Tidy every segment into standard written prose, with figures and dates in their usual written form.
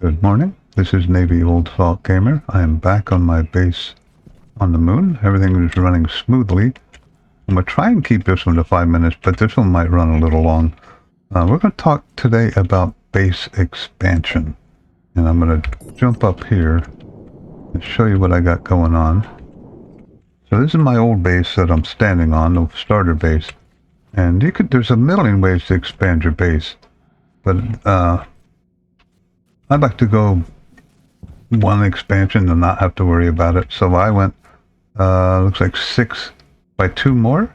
Good morning. This is Navy Old Salt Gamer. I am back on my base on the moon. Everything is running smoothly. I'm going to try and keep this one to 5 minutes, but this one might run a little long. We're going to talk today about base expansion. And I'm going to jump up here and show you what I got going on. So this is my old base that I'm standing on, the starter base. And there's a million ways to expand your base. But I'd like to go one expansion and not have to worry about it. So I went, looks like 6 by 2 more.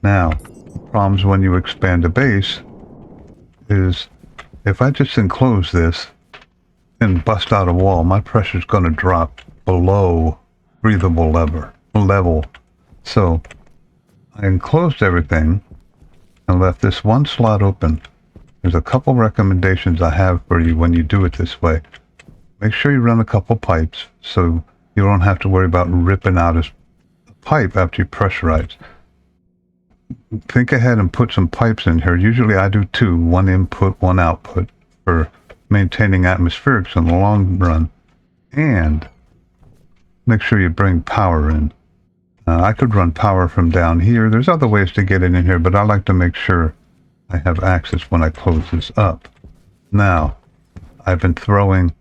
Now, the problems when you expand a base is if I just enclose this and bust out a wall, my pressure is going to drop below breathable level. So I enclosed everything and left this one slot open. There's a couple recommendations I have for you when you do it this way. Make sure you run a couple pipes so you don't have to worry about ripping out a pipe after you pressurize. Think ahead and put some pipes in here. Usually I do 2, one input, one output for maintaining atmospherics in the long run. And make sure you bring power in. I could run power from down here. There's other ways to get it in here, but I like to make sure I have access when I close this up. Now, I've been throwing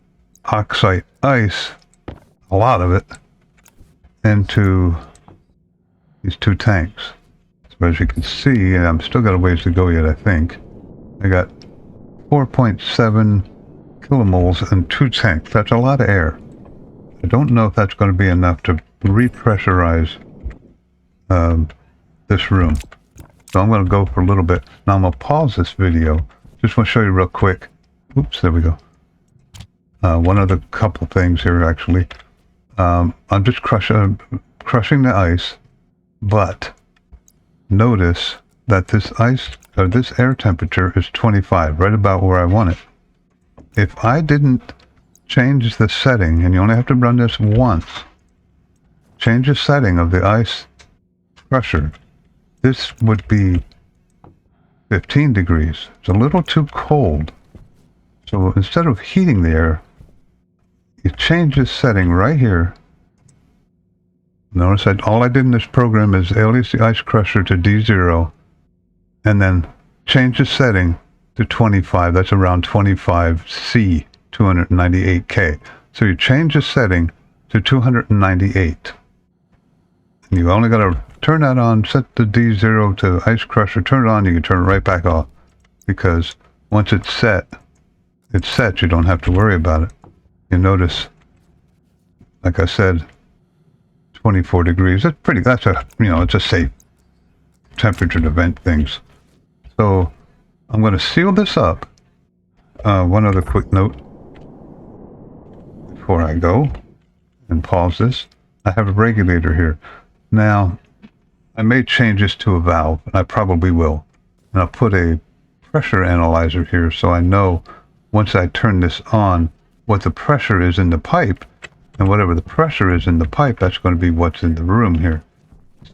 oxide ice, a lot of it, into these 2 tanks. So as you can see, and I'm still got a ways to go yet, I think. I got 4.7 kilomoles in 2 tanks. That's a lot of air. I don't know if that's going to be enough to repressurize this room. So I'm going to go for a little bit. Now I'm going to pause this video. Just want to show you real quick. Oops, there we go. One other couple things here, actually. I'm just crushing the ice, but notice that this this air temperature is 25, right about where I want it. If I didn't change the setting, and you only have to run this once, change the setting of the ice crusher, this would be 15 degrees. It's a little too cold. So instead of heating the air, you change this setting right here. Notice that all I did in this program is alias the ice crusher to D0 and then change the setting to 25. That's around 25 C, 298K. So you change the setting to 298. And you only got to turn that on, set the D0 to ice crusher, turn it on, you can turn it right back off. Because once it's set, you don't have to worry about it. You notice, like I said, 24 degrees. That's it's a safe temperature to vent things. So I'm going to seal this up. One other quick note before I go and pause this. I have a regulator here. Now, I may change this to a valve, and I probably will. And I'll put a pressure analyzer here so I know once I turn this on what the pressure is in the pipe, and whatever the pressure is in the pipe, that's going to be what's in the room here.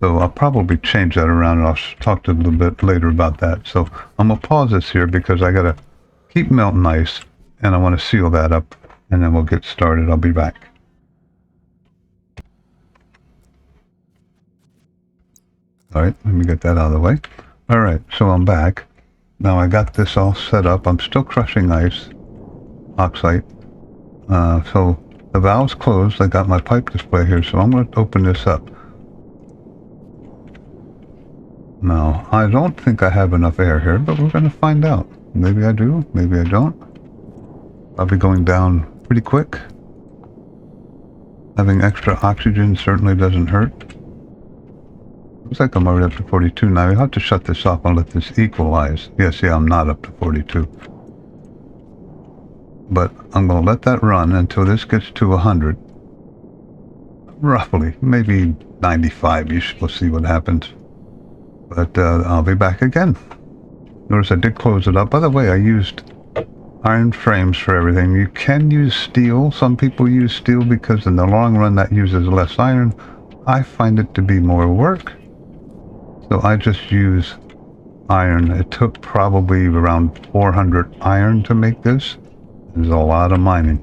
So I'll probably change that around, and I'll talk to you a little bit later about that. So I'm going to pause this here because I got to keep melting ice, and I want to seal that up, and then we'll get started. I'll be back. All right, let me get that out of the way. All right, so I'm back. Now I got this all set up. I'm still crushing ice, oxide. So the valve's closed. I got my pipe display here, so I'm going to open this up. Now, I don't think I have enough air here, but we're going to find out. Maybe I do, maybe I don't. I'll be going down pretty quick. Having extra oxygen certainly doesn't hurt. Looks like I'm already up to 42 now. You'll have to shut this off and let this equalize. Yes, I'm not up to 42. But I'm going to let that run until this gets to 100. Roughly, maybe 95. We'll see what happens. But I'll be back again. Notice I did close it up. By the way, I used iron frames for everything. You can use steel. Some people use steel because in the long run that uses less iron. I find it to be more work. So I just use iron. It took probably around 400 iron to make this. There's a lot of mining.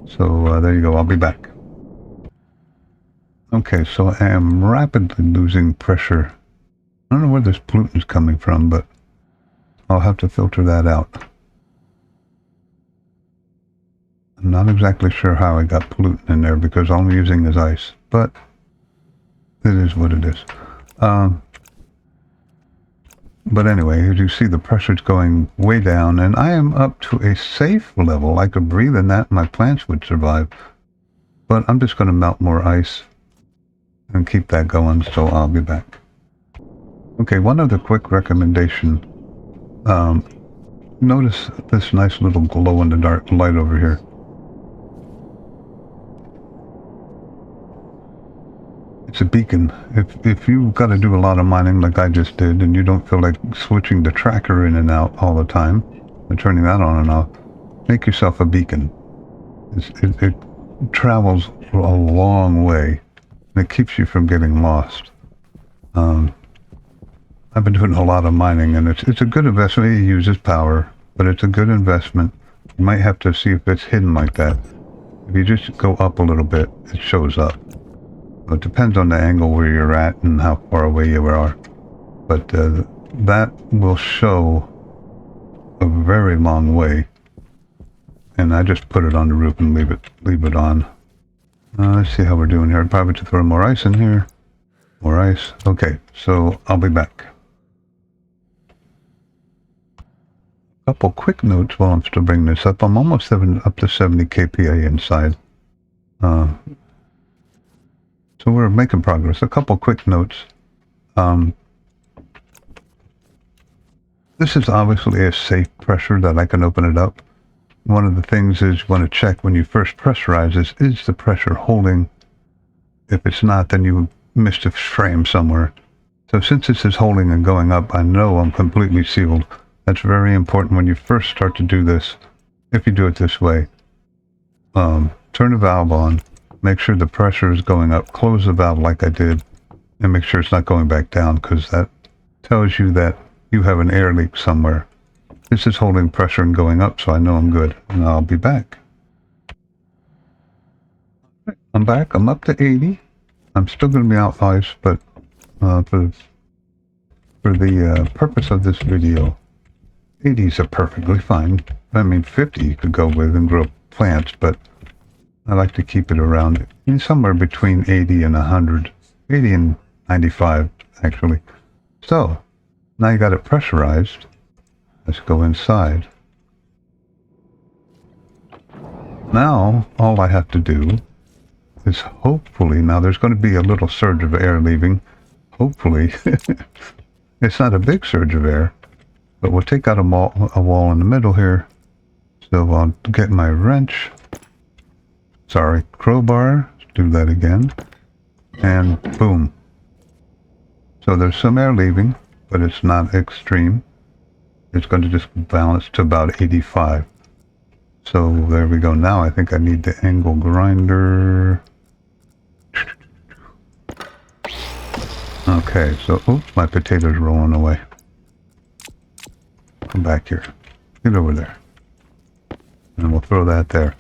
So there you go, I'll be back. Okay, so I am rapidly losing pressure. I don't know where this pollutant is coming from, but I'll have to filter that out. I'm not exactly sure how I got pollutant in there because all I'm using is ice, but it is what it is. But anyway, as you see, the pressure's going way down, and I am up to a safe level. I could breathe in that, and my plants would survive. But I'm just going to melt more ice and keep that going, so I'll be back. Okay, one other quick recommendation. Notice this nice little glow-in-the-dark light over here. It's a beacon. If you've got to do a lot of mining like I just did, and you don't feel like switching the tracker in and out all the time, and turning that on and off, make yourself a beacon. It travels a long way, and it keeps you from getting lost. I've been doing a lot of mining, and it's a good investment. It uses power, but it's a good investment. You might have to see if it's hidden like that. If you just go up a little bit, it shows up. It depends on the angle where you're at and how far away you are. But that will show a very long way. And I just put it on the roof and leave it on. Let's see how we're doing here. I'd probably to throw more ice in here. More ice. Okay, so I'll be back. A couple quick notes while I'm still bringing this up. I'm almost up to 70 kPa inside. So we're making progress. A couple quick notes. This is obviously a safe pressure that I can open it up. One of the things is you want to check when you first pressurize this, is the pressure holding? If it's not, then you missed a frame somewhere. So since this is holding and going up, I know I'm completely sealed. That's very important when you first start to do this. If you do it this way, turn the valve on. Make sure the pressure is going up. Close the valve like I did, and make sure it's not going back down, because that tells you that you have an air leak somewhere. This is holding pressure and going up, so I know I'm good, and I'll be back. I'm back. I'm up to 80. I'm still going to be out ice, but for the purpose of this video, 80s are perfectly fine. I mean, 50 you could go with and grow plants, but I like to keep it around somewhere between 80 and 100. 80 and 95, actually. So, now you got it pressurized. Let's go inside. Now, all I have to do is hopefully, now there's going to be a little surge of air leaving. Hopefully, it's not a big surge of air, but we'll take out a wall in the middle here. So I'll get my wrench. Sorry, crowbar, do that again, and boom. So there's some air leaving, but it's not extreme. It's going to just balance to about 85. So there we go. Now I think I need the angle grinder. Okay, so, oops, my potato's rolling away. Come back here. Get over there. And we'll throw that there.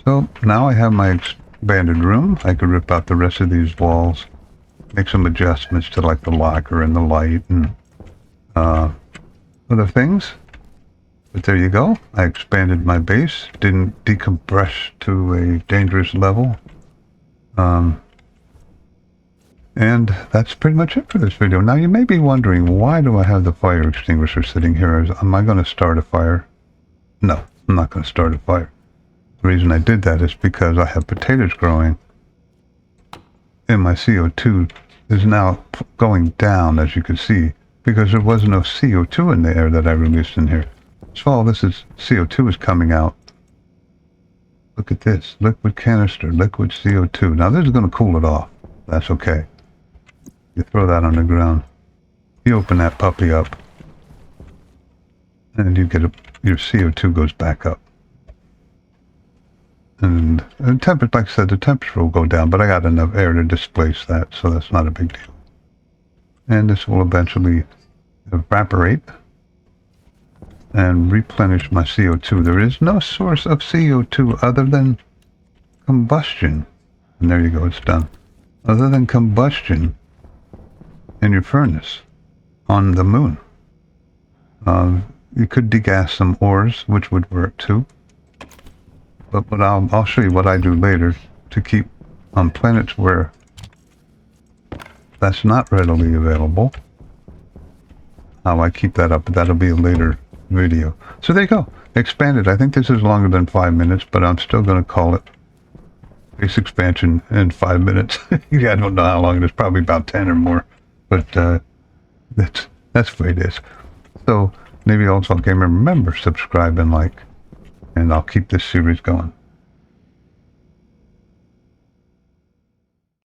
So now I have my expanded room. I could rip out the rest of these walls, make some adjustments to like the locker and the light and other things. But there you go. I expanded my base, didn't decompress to a dangerous level. And that's pretty much it for this video. Now you may be wondering, why do I have the fire extinguisher sitting here? Am I going to start a fire? No, I'm not going to start a fire. The reason I did that is because I have potatoes growing, and my CO2 is now going down, as you can see, because there was no CO2 in the air that I released in here. So all this is CO2 is coming out. Look at this, liquid canister, liquid CO2. Now this is going to cool it off. That's okay. You throw that on the ground. You open that puppy up, and you get your CO2 goes back up. And the temperature, like I said, the temperature will go down, but I got enough air to displace that, so that's not a big deal. And this will eventually evaporate. and replenish my CO2. There is no source of CO2 other than combustion. And there you go, it's done. Other than combustion in your furnace on the moon. You could degas some ores, which would work too. But I'll show you what I do later to keep on planets where that's not readily available. How I keep that up, but that'll be a later video. So there you go. Expanded. I think this is longer than 5 minutes, but I'm still going to call it base expansion in 5 minutes. Yeah, I don't know how long it is. Probably about 10 or more. But that's the way it is. So maybe also, okay, remember, subscribe and like, and I'll keep this series going.